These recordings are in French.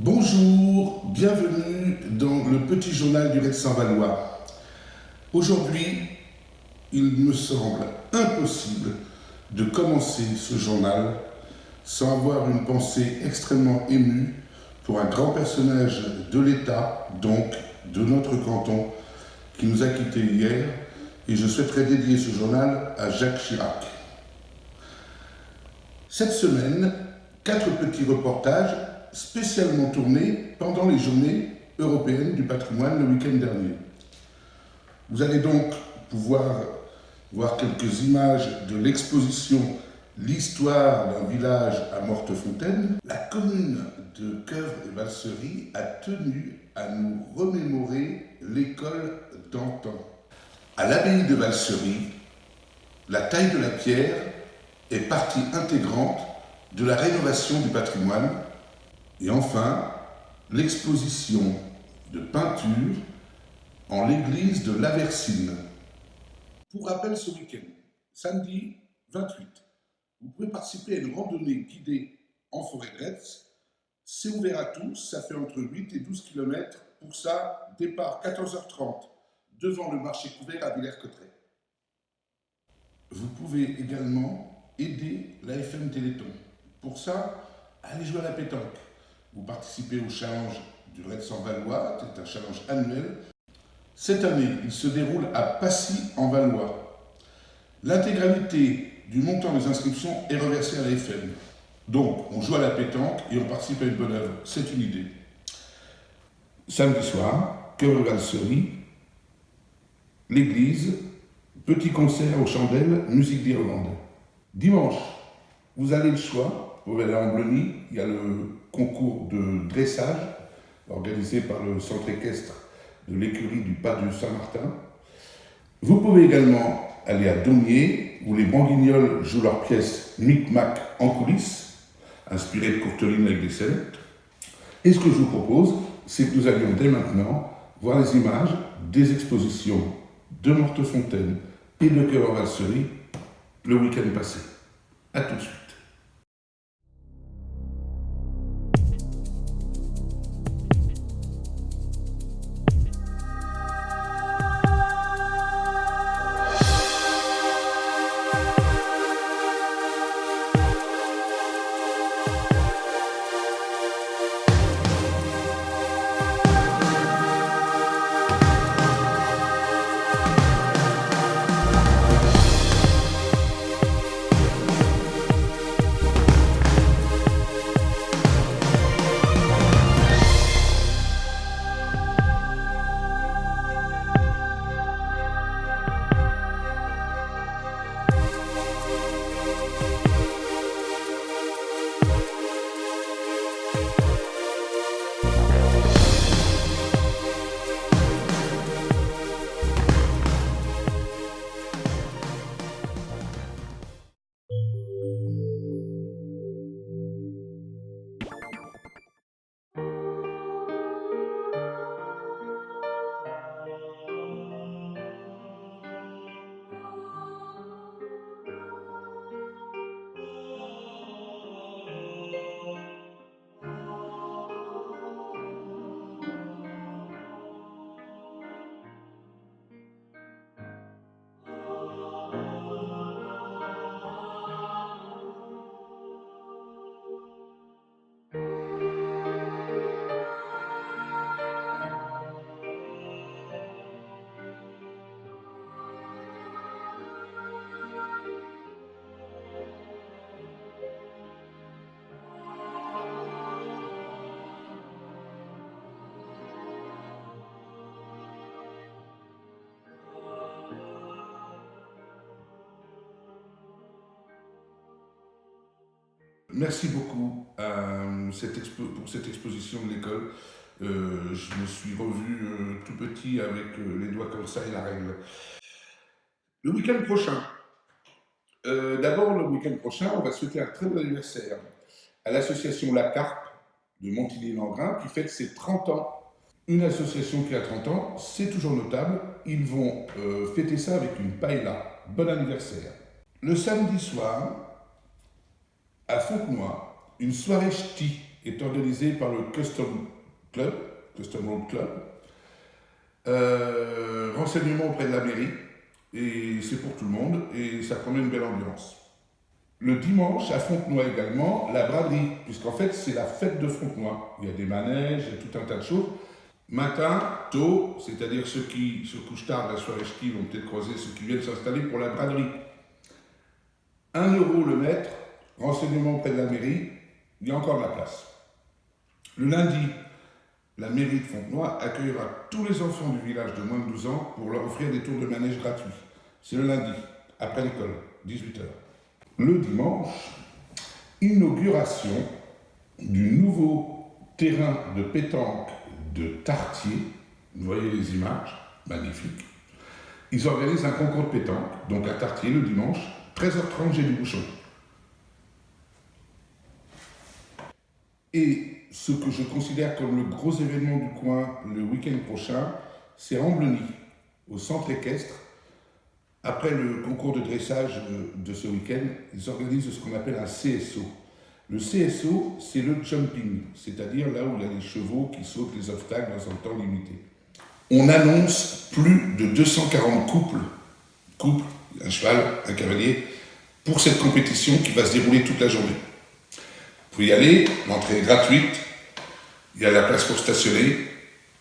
Bonjour, bienvenue dans le petit journal du Red-Saint-Valois. Aujourd'hui, il me semble impossible de commencer ce journal sans avoir une pensée extrêmement émue pour un grand personnage de l'État, donc de notre canton, qui nous a quittés hier, et je souhaiterais dédier ce journal à Jacques Chirac. Cette semaine, 4 petits reportages spécialement tournés pendant les journées européennes du patrimoine le week-end dernier. Vous allez donc pouvoir voir quelques images de l'exposition L'histoire d'un village à Mortefontaine. La commune de Coeuvres et Valsery a tenu à nous remémorer l'école d'antan. À l'abbaye de Valsery, la taille de la pierre est partie intégrante de la rénovation du patrimoine. Et enfin, l'exposition de peinture en l'église de Laversine. Pour rappel, ce week-end, samedi 28, vous pouvez participer à une randonnée guidée en forêt de Retz. C'est ouvert à tous, ça fait entre 8 et 12 km. Pour ça, départ 14h30 devant le marché couvert à Villers-Cotterêts. Vous pouvez également aider l'AFM Téléthon. Pour ça, allez jouer à la pétanque. Vous participez au challenge du Red-Saint-Valois, c'est un challenge annuel. Cette année, il se déroule à Passy-en-Valois. L'intégralité du montant des inscriptions est reversée à l'AFM. Donc, on joue à la pétanque et on participe à une bonne œuvre. C'est une idée. Samedi soir, Coeuvres-Valsery, l'église, petit concert aux chandelles, musique d'Irlande. Dimanche, vous avez le choix. Vous allez à Amblonie, il y a le concours de dressage organisé par le centre équestre de l'écurie du Pas de Saint-Martin. Vous pouvez également aller à Daumier, où les Branguignoles jouent leur pièce Micmac en coulisses, inspirée de Courteline avec des sellettes. Et ce que je vous propose, c'est que nous allions dès maintenant voir les images des expositions de Mortefontaine et de Coeuvres-Valsery le week-end passé. A tout de suite. Merci beaucoup pour cette exposition de l'école. Je me suis revu tout petit avec les doigts comme ça et la règle. Le week-end prochain, D'abord, le week-end prochain, on va souhaiter un très bon anniversaire à l'association La Carpe de Montigny-Langrin qui fête ses 30 ans. Une association qui a 30 ans, c'est toujours notable. Ils vont fêter ça avec une paella. Bon anniversaire. Le samedi soir, à Fontenoy, une soirée ch'ti est organisée par le Custom Road Club. Renseignement auprès de la mairie. Et c'est pour tout le monde et ça promet une belle ambiance. Le dimanche, à Fontenoy également, la braderie, puisqu'en fait c'est la fête de Fontenoy. Il y a des manèges, il y a tout un tas de choses. Matin, tôt, c'est-à-dire ceux qui se couchent tard, la soirée ch'ti vont peut-être croiser ceux qui viennent s'installer pour la braderie. 1 € le mètre, renseignement auprès de la mairie, il y a encore de la place. Le lundi, la mairie de Fontenoy accueillera tous les enfants du village de moins de 12 ans pour leur offrir des tours de manège gratuits. C'est le lundi, après l'école, 18 h. Le dimanche, inauguration du nouveau terrain de pétanque de Tartier. Vous voyez les images, magnifiques. Ils organisent un concours de pétanque, donc à Tartier le dimanche, 13 h 30, j'ai du bouchon. Et ce que je considère comme le gros événement du coin le week-end prochain, c'est Ambleny, au centre équestre. Après le concours de dressage de ce week-end, ils organisent ce qu'on appelle un CSO. Le CSO, c'est le jumping, c'est-à-dire là où il y a les chevaux qui sautent les obstacles dans un temps limité. On annonce plus de 240 couples, un cheval, un cavalier, pour cette compétition qui va se dérouler toute la journée. Vous pouvez y aller, l'entrée est gratuite, il y a la place pour stationner,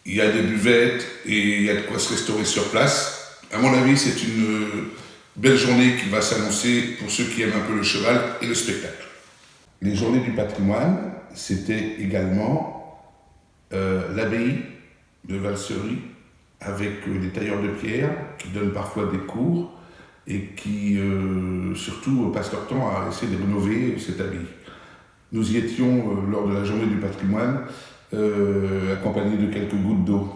il y a des buvettes et il y a de quoi se restaurer sur place. À mon avis, c'est une belle journée qui va s'annoncer pour ceux qui aiment un peu le cheval et le spectacle. Les journées du patrimoine, c'était également l'abbaye de Valsery avec les tailleurs de pierre qui donnent parfois des cours et qui, surtout, passent leur temps à essayer de rénover cette abbaye. Nous y étions lors de la journée du patrimoine, accompagnés de quelques gouttes d'eau.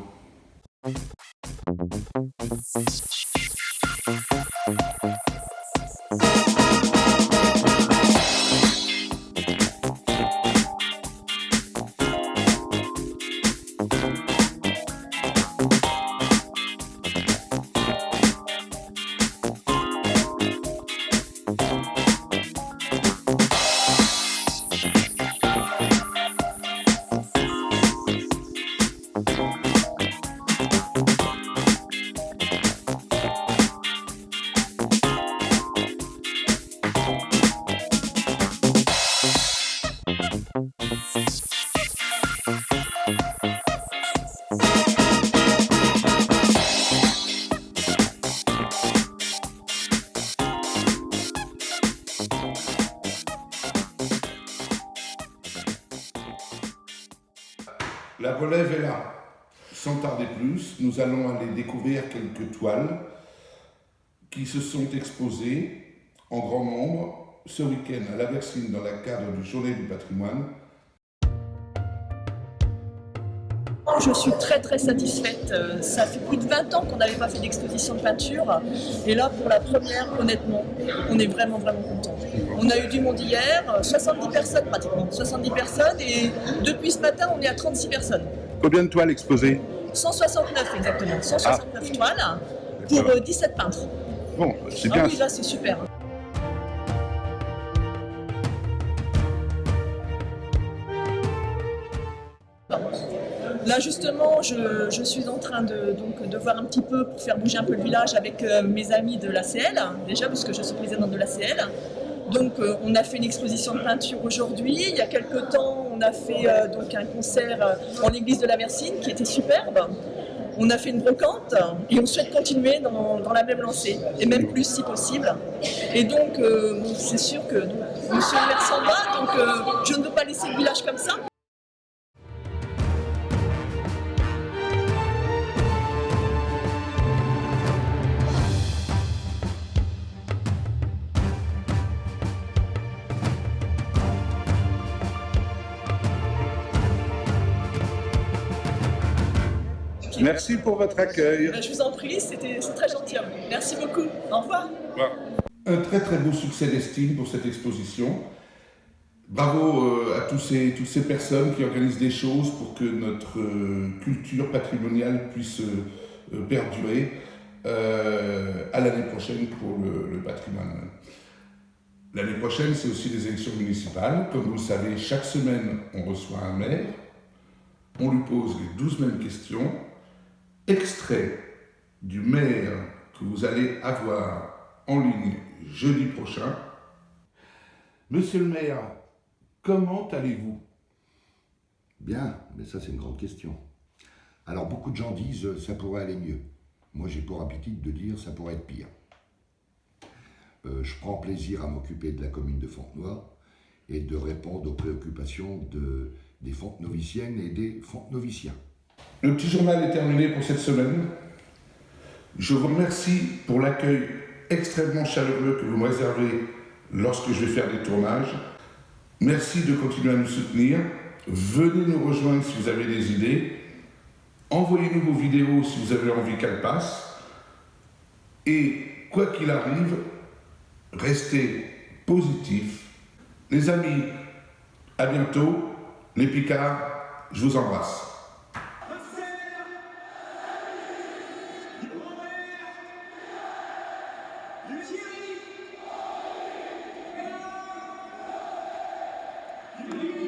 La relève est là. Sans tarder plus, nous allons aller découvrir quelques toiles qui se sont exposées en grand nombre ce week-end à La Versine dans le cadre du Journée du patrimoine. Je suis très satisfaite. Ça fait plus de 20 ans qu'on n'avait pas fait d'exposition de peinture. Et là, pour la première, honnêtement, on est vraiment contents. On a eu du monde hier, 70 personnes pratiquement. 70 personnes et depuis ce matin, on est à 36 personnes. Combien de toiles exposées? 169 exactement. 169 toiles pour 17 peintres. Bon, c'est bien. Ah oui, là, c'est super. Là justement, je suis en train de voir un petit peu pour faire bouger un peu le village avec mes amis de l'ACL, déjà puisque je suis présidente de l'ACL. Donc on a fait une exposition de peinture aujourd'hui. Il y a quelques temps, on a fait donc un concert en l'église de la Versine qui était superbe. On a fait une brocante et on souhaite continuer dans la même lancée, et même plus si possible. Et donc c'est sûr que monsieur le maire s'en va, donc je ne veux pas laisser le village comme ça. Merci pour votre accueil. Je vous en prie, c'est très gentil. Merci beaucoup. Au revoir. Au revoir. Un très très beau succès d'estime pour cette exposition. Bravo à toutes ces personnes qui organisent des choses pour que notre culture patrimoniale puisse perdurer à l'année prochaine pour le patrimoine. L'année prochaine, c'est aussi les élections municipales. Comme vous le savez, chaque semaine, on reçoit un maire. On lui pose les 12 mêmes questions. Extrait du maire que vous allez avoir en ligne jeudi prochain. Monsieur le maire, comment allez-vous? Bien, mais ça c'est une grande question. Alors beaucoup de gens disent ça pourrait aller mieux. Moi j'ai pour habitude de dire ça pourrait être pire. Je prends plaisir à m'occuper de la commune de Fontenoy et de répondre aux préoccupations des fontenoviciennes et des fontenoviciens. Le petit journal est terminé pour cette semaine. Je vous remercie pour l'accueil extrêmement chaleureux que vous me réservez lorsque je vais faire des tournages. Merci de continuer à nous soutenir. Venez nous rejoindre si vous avez des idées. Envoyez-nous vos vidéos si vous avez envie qu'elles passent. Et quoi qu'il arrive, restez positifs. Les amis, à bientôt. Les Picards, je vous embrasse. Thierry